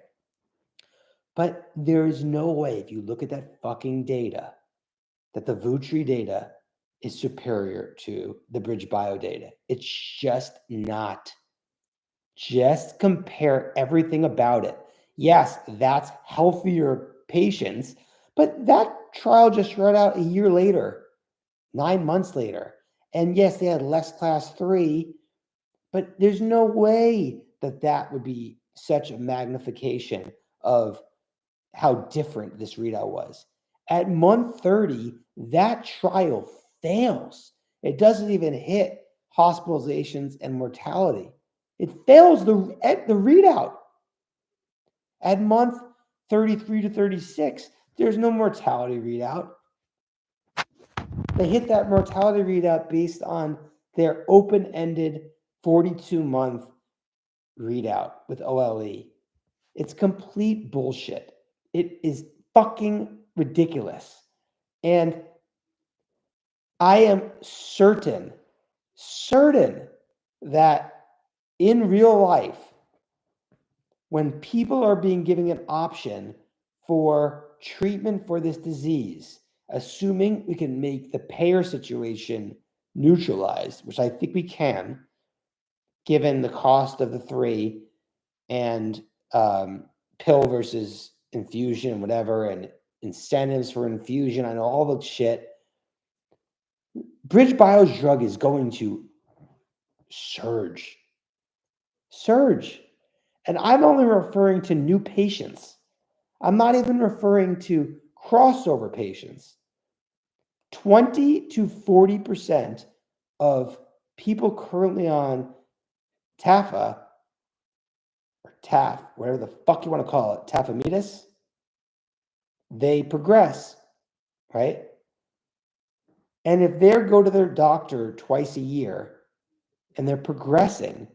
But there is no way, if you look at that fucking data, that the Vutri data is superior to the BridgeBio data. It's just not. Just compare everything about it. Yes, that's healthier patients, but that trial just read out a year later, 9 months later. And yes, they had less class 3, but there's no way that that would be such a magnification of how different this readout was. At month 30, that trial fails. It doesn't even hit hospitalizations and mortality. It fails the readout. At month 33 to 36, there's no mortality readout. They hit that mortality readout based on their open-ended 42-month readout with OLE. It's complete bullshit. It is fucking ridiculous. And I am certain that in real life, when people are being given an option for treatment for this disease, assuming we can make the payer situation neutralized, which I think we can, given the cost of the 3 and pill versus infusion and whatever, and incentives for infusion, I know all the shit. BridgeBio's drug is going to surge. And I'm only referring to new patients. I'm not even referring to crossover patients. 20 to 40% of people currently on TAFA, or TAF, whatever the fuck you want to call it, tafamidis, they progress, right? And if they go to their doctor twice a year and they're progressing,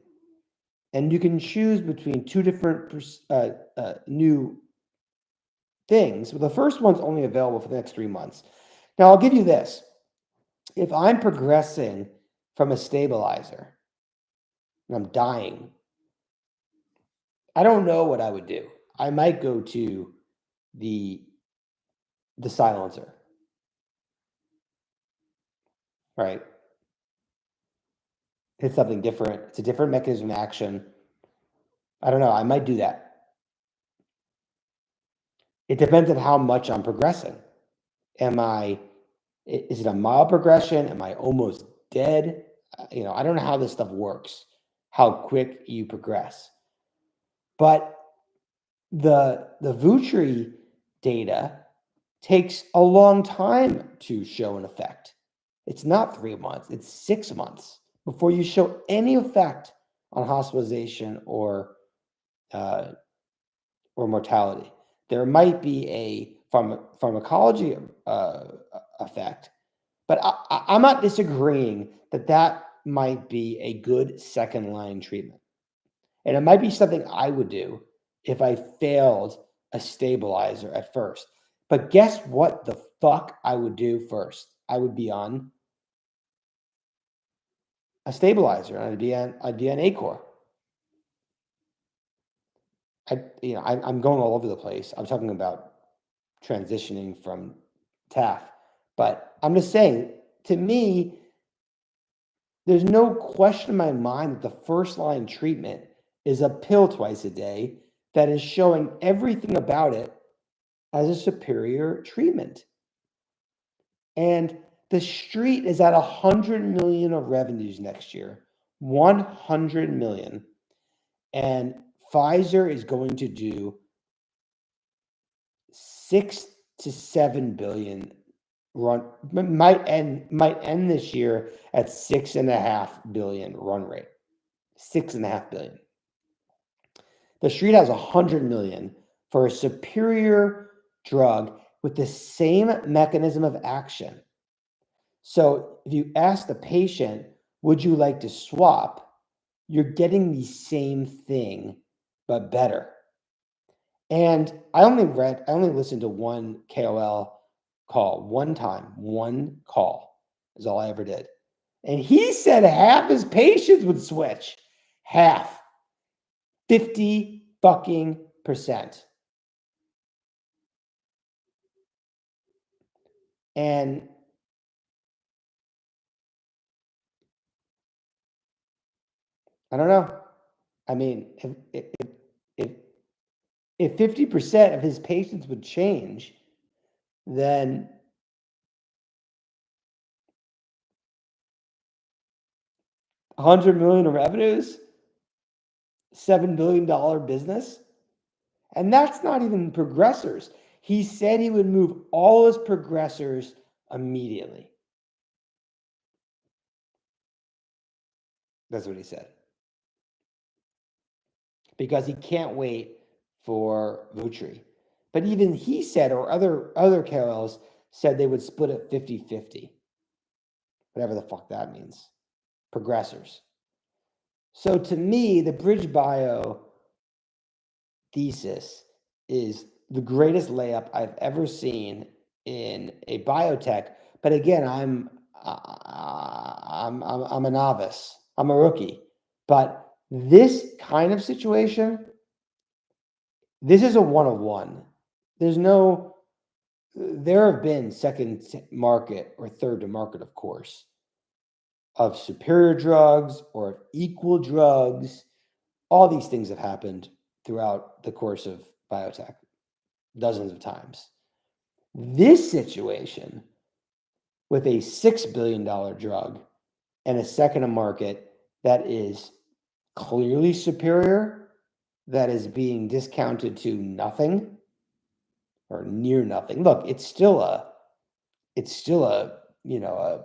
and you can choose between 2 different new things. Well, the first one's only available for the next 3 months. Now, I'll give you this. If I'm progressing from a stabilizer and I'm dying, I don't know what I would do. I might go to the silencer, right? It's something different. It's a different mechanism of action. I don't know. I might do that. It depends on how much I'm progressing. Is it a mild progression? Am I almost dead? I don't know how this stuff works, how quick you progress. But the Vutri data takes a long time to show an effect. It's not 3 months, it's 6 months before you show any effect on hospitalization or mortality. There might be a pharmacology effect, but I'm not disagreeing that might be a good second-line treatment. And it might be something I would do if I failed a stabilizer at first. But guess what the fuck I would do first? I would be on a stabilizer, and I'd be on Acor. I'm going all over the place. I'm talking about transitioning from TAF, but I'm just saying, to me, there's no question in my mind that the first line treatment is a pill twice a day that is showing everything about it as a superior treatment. And the street is at 100 million of revenues next year, 100 million. And Pfizer is going to do 6 to 7 billion run, might end this year at 6.5 billion run rate. 6.5 billion. The street has 100 million for a superior drug with the same mechanism of action. So if you ask the patient, would you like to swap? You're getting the same thing, but better. And I only listened to one KOL call one time. One call is all I ever did. And he said half his patients would switch. Half. 50 fucking %. And I don't know. I mean, if 50% of his patients would change, then $100 million in revenues, $7 billion business, and that's not even progressors. He said he would move all his progressors immediately. That's what he said. Because he can't wait for Vutri. But even he said, or other KOLs said, they would split it 50-50. Whatever the fuck that means. Progressors. So to me, the BridgeBio thesis is the greatest layup I've ever seen in a biotech. But again, I'm a novice. I'm a rookie. But this kind of situation, this is a one-of-one. There have been second to market or third to market, of course, of superior drugs or of equal drugs. All these things have happened throughout the course of biotech, dozens of times. This situation with a $6 billion drug and a second to market that is clearly superior, that is being discounted to nothing or near nothing. Look, it's still a $5 or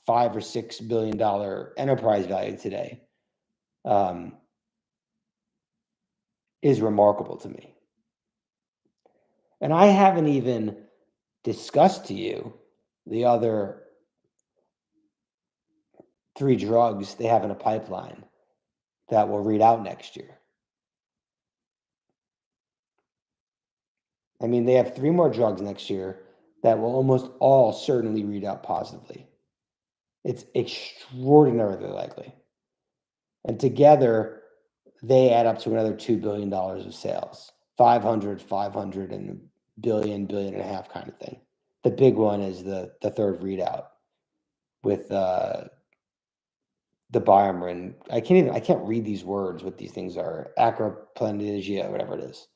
$6 billion enterprise value today. Is remarkable to me. And I haven't even discussed to you the other 3 drugs they have in a pipeline that will read out next year. I mean, they have 3 more drugs next year that will almost all certainly read out positively. It's extraordinarily likely. And together, they add up to another $2 billion of sales. 500, and a billion and a half kind of thing. The big one is the third readout with the BioMarin. I can't read these words, what these things are. Acroplanigia, whatever it is.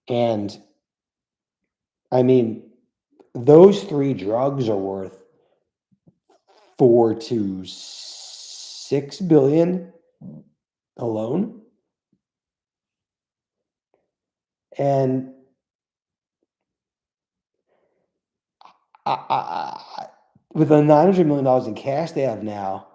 And I mean, those 3 drugs are worth 4 to 6 billion alone. And with the $900 million in cash they have now,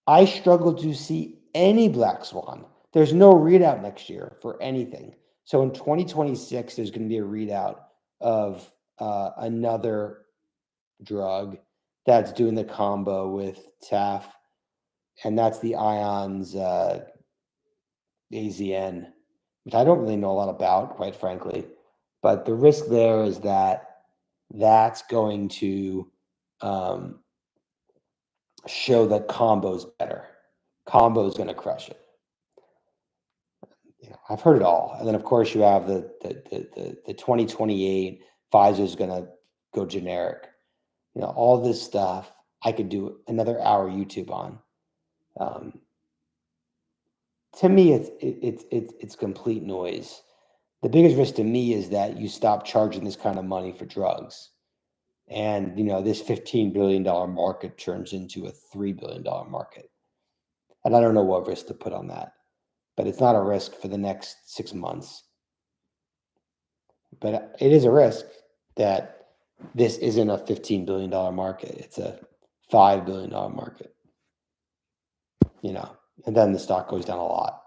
I struggle to see any black swan. There's no readout next year for anything. So in 2026, there's going to be a readout of another drug that's doing the combo with TAF, and that's the IONS AZN, which I don't really know a lot about, quite frankly. But the risk there is that that's going to show that combo's better. Combo's going to crush it. I've heard it all. And then, of course, you have the 2028, Pfizer's going to go generic. All this stuff I could do another hour YouTube on. To me, it's complete noise. The biggest risk to me is that you stop charging this kind of money for drugs. And, this $15 billion market turns into a $3 billion market. And I don't know what risk to put on that. But it's not a risk for the next 6 months. But it is a risk that this isn't a $15 billion market. It's a $5 billion market, and then the stock goes down a lot.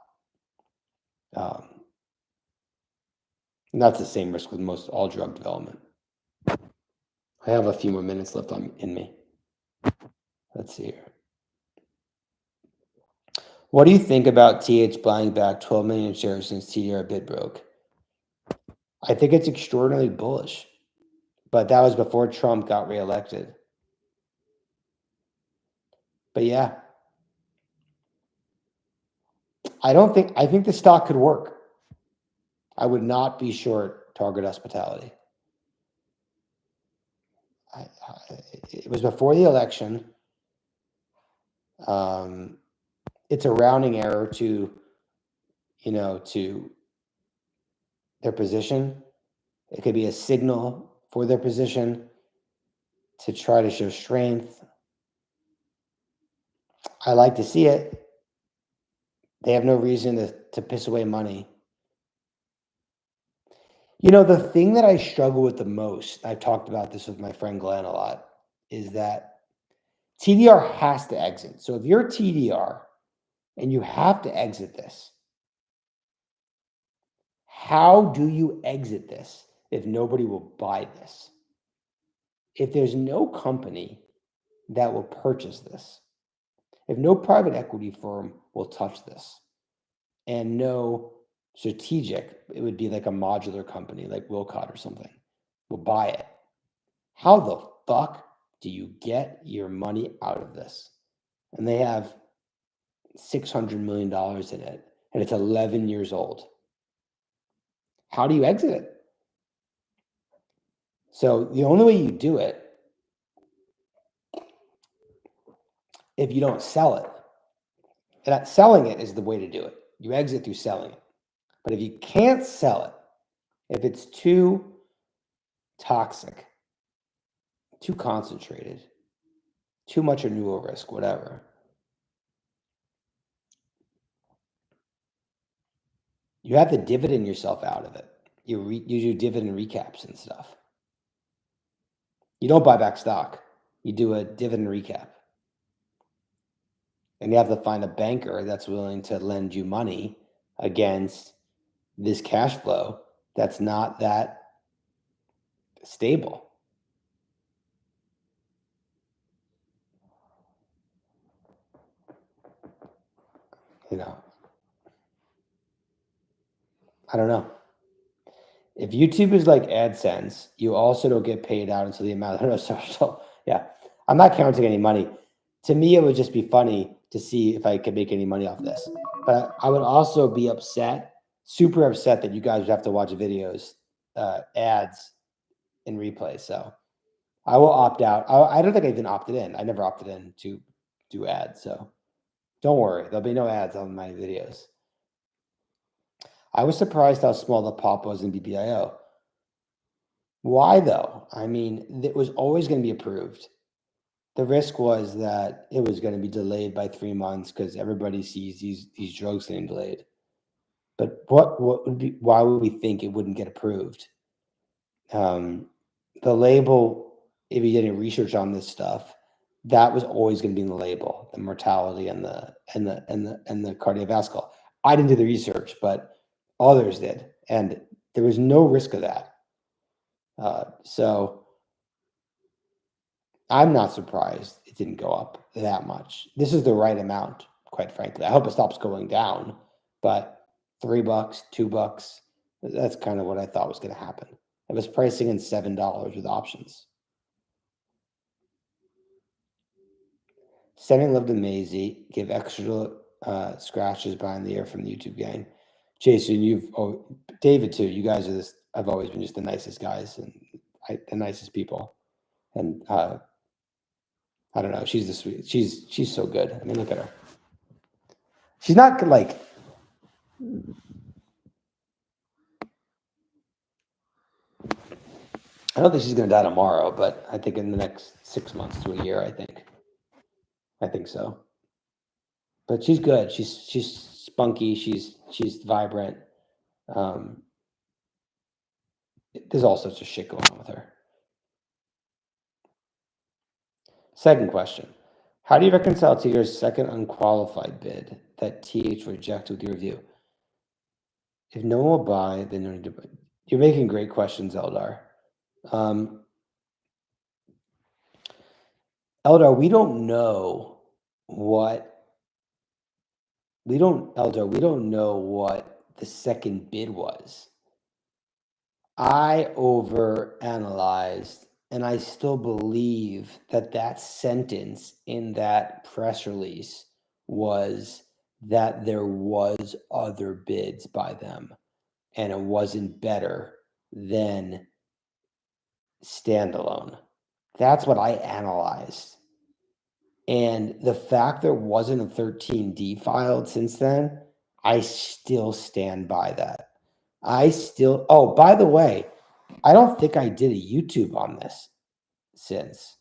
And that's the same risk with most all drug development. I have a few more minutes left in me. Let's see here. What do you think about TH buying back 12 million shares since TDR bid broke? I think it's extraordinarily bullish, but that was before Trump got reelected. But yeah, I think the stock could work. I would not be short Target Hospitality. It was before the election. It's a rounding error to their position. It could be a signal for their position to try to show strength. I like to see it. They have no reason to piss away money. The thing that I struggle with the most, I've talked about this with my friend Glenn a lot, is that TDR has to exit. So if you're TDR and you have to exit this, how do you exit this if nobody will buy this? If there's no company that will purchase this, if no private equity firm will touch this, and no strategic, it would be like a modular company like Wilcott or something, will buy it, how the fuck do you get your money out of this? And they have $600 million in it, and it's 11 years old. How do you exit it? So the only way you do it, if you don't sell it, and that selling it is the way to do it. You exit through selling it. But if you can't sell it, if it's too toxic, too concentrated, too much renewal risk, whatever, you have to dividend yourself out of it. You do dividend recaps and stuff. You don't buy back stock. You do a dividend recap. And you have to find a banker that's willing to lend you money against this cash flow that's not that stable. I don't know. If YouTube is like AdSense, you also don't get paid out until the amount. So yeah, I'm not counting any money. To me, it would just be funny to see if I could make any money off this. But I would also be upset, super upset, that you guys would have to watch videos, ads, and replays. So I will opt out. I don't think I even opted in. I never opted in to do ads. So don't worry. There'll be no ads on my videos. I was surprised how small the pop was in BBIO. Why though? I mean, it was always going to be approved. The risk was that it was going to be delayed by 3 months because everybody sees these drugs getting delayed. But why would we think it wouldn't get approved? The label, if you did any research on this stuff, that was always going to be in the label, the mortality and the cardiovascular. I didn't do the research, but others did, and there was no risk of that. So I'm not surprised it didn't go up that much. This is the right amount, quite frankly. I hope it stops going down, but $3, $2, that's kind of what I thought was going to happen. It was pricing in $7 with options. Sending love to Maisie. Give extra scratches behind the ear from the YouTube gang. Jason, David too. You guys are this. I've always been just the nicest guys and the nicest people. And I don't know. She's the sweet. She's so good. I mean, look at her. She's not like. I don't think she's going to die tomorrow, but I think in the next 6 months to a year, I think so. But she's good. She's spunky. She's vibrant. There's all sorts of shit going on with her. Second question. How do you reconcile TDR's second unqualified bid that TH rejected with your review? If no one will buy, then no need to buy. You're making great questions, Eldar. Eldar, we don't know what the second bid was. I overanalyzed, and I still believe that sentence in that press release was that there was other bids by them, and it wasn't better than standalone. That's what I analyzed. And the fact there wasn't a 13D filed since then, I still stand by that. Oh, by the way, I don't think I did a YouTube on this since.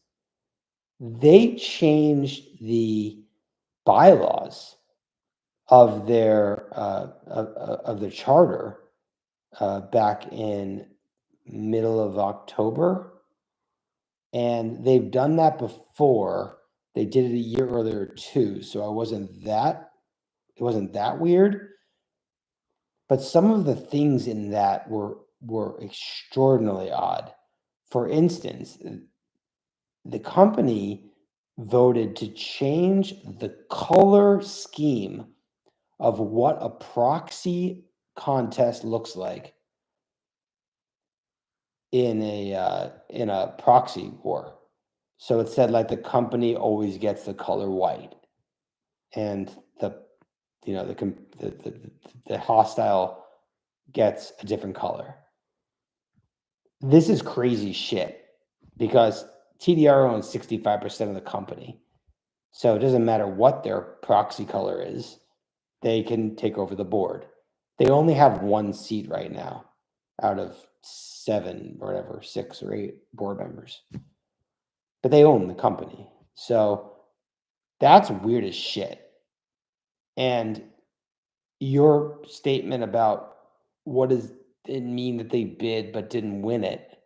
They changed the bylaws of their charter back in middle of October. And they've done that before. They did it a year earlier too, so it wasn't that weird. But some of the things in that were extraordinarily odd. For instance, the company voted to change the color scheme of what a proxy contest looks like in a proxy war. So it said like the company always gets the color white, and the hostile gets a different color. This is crazy shit because TDR owns 65% of the company. So it doesn't matter what their proxy color is, they can take over the board. They only have one seat right now out of 7 or whatever, 6 or 8 board members. But they own the company. So that's weird as shit. And your statement about what does it mean that they bid but didn't win it?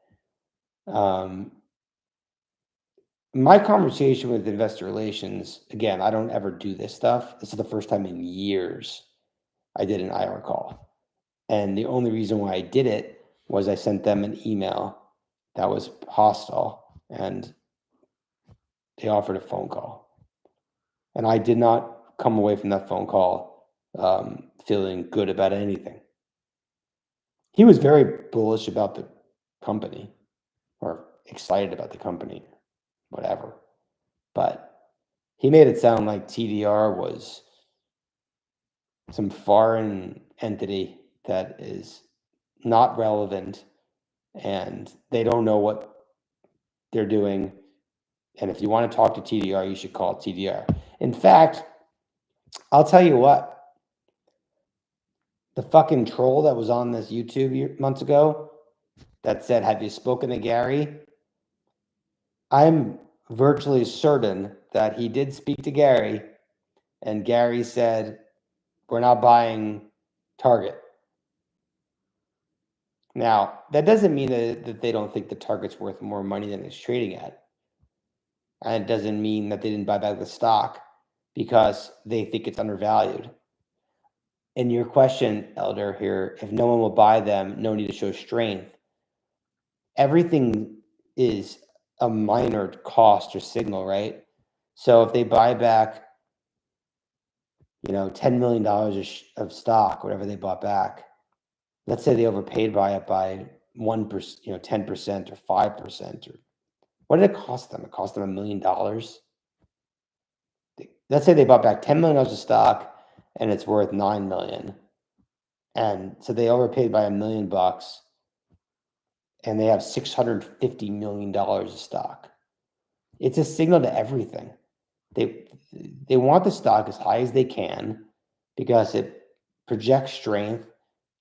My conversation with investor relations, again, I don't ever do this stuff. This is the first time in years I did an IR call. And the only reason why I did it was I sent them an email that was hostile, and they offered a phone call. And I did not come away from that phone call feeling good about anything. He was very bullish about the company, or excited about the company, whatever. But he made it sound like TDR was some foreign entity that is not relevant, and they don't know what they're doing. And if you want to talk to TDR, you should call TDR. In fact, I'll tell you what. The fucking troll that was on this YouTube months ago that said, "Have you spoken to Gary?" I'm virtually certain that he did speak to Gary, and Gary said, "We're not buying Target." Now, that doesn't mean that they don't think the Target's worth more money than it's trading at. And it doesn't mean that they didn't buy back the stock because they think it's undervalued. And your question, Elder, here, if no one will buy them, no need to show strength. Everything is a minor cost or signal, right? So if they buy back, $10 million of stock, whatever they bought back, let's say they overpaid by it by 1%, 10% or 5%, or what did it cost them? It cost them $1 million. let's say they bought back $10 million of stock and it's worth $9 million. And so they overpaid by $1 million and they have $650 million of stock. It's a signal to everything. They want the stock as high as they can because it projects strength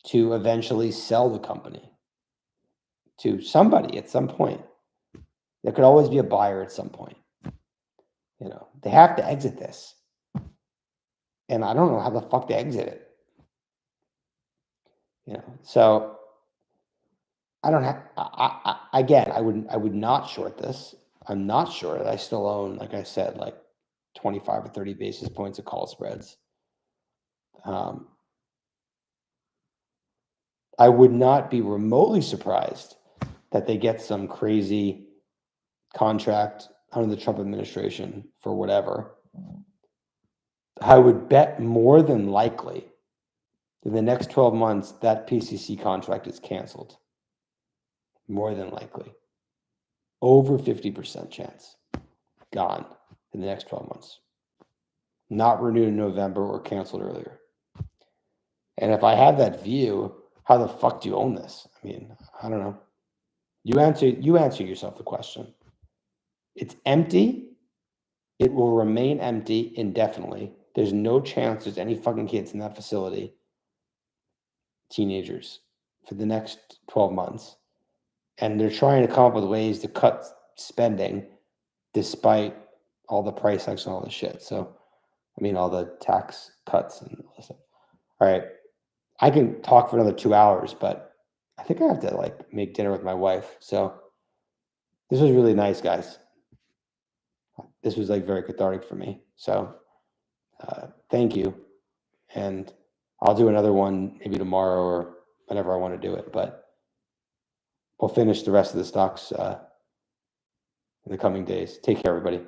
to eventually sell the company to somebody at some point. There could always be a buyer at some point. They have to exit this. And I don't know how the fuck they exit it. So I don't have, again, I would not short this. I'm not short it. I still own, like I said, like 25 or 30 basis points of call spreads. I would not be remotely surprised that they get some crazy contract under the Trump administration for whatever. I would bet more than likely in the next 12 months that PCC contract is canceled. More than likely. Over 50% chance. Gone in the next 12 months. Not renewed in November or canceled earlier. And if I have that view, how the fuck do you own this? I mean, I don't know. You answer yourself the question. It's empty. It will remain empty indefinitely. There's no chance there's any fucking kids in that facility, teenagers, for the next 12 months. And they're trying to come up with ways to cut spending despite all the price hikes and all this shit. So, I mean, all the tax cuts and all this stuff. All right. I can talk for another 2 hours, but I think I have to make dinner with my wife. So this was really nice, guys. This was very cathartic for me. So thank you. And I'll do another one maybe tomorrow or whenever I want to do it. But we'll finish the rest of the stocks in the coming days. Take care, everybody.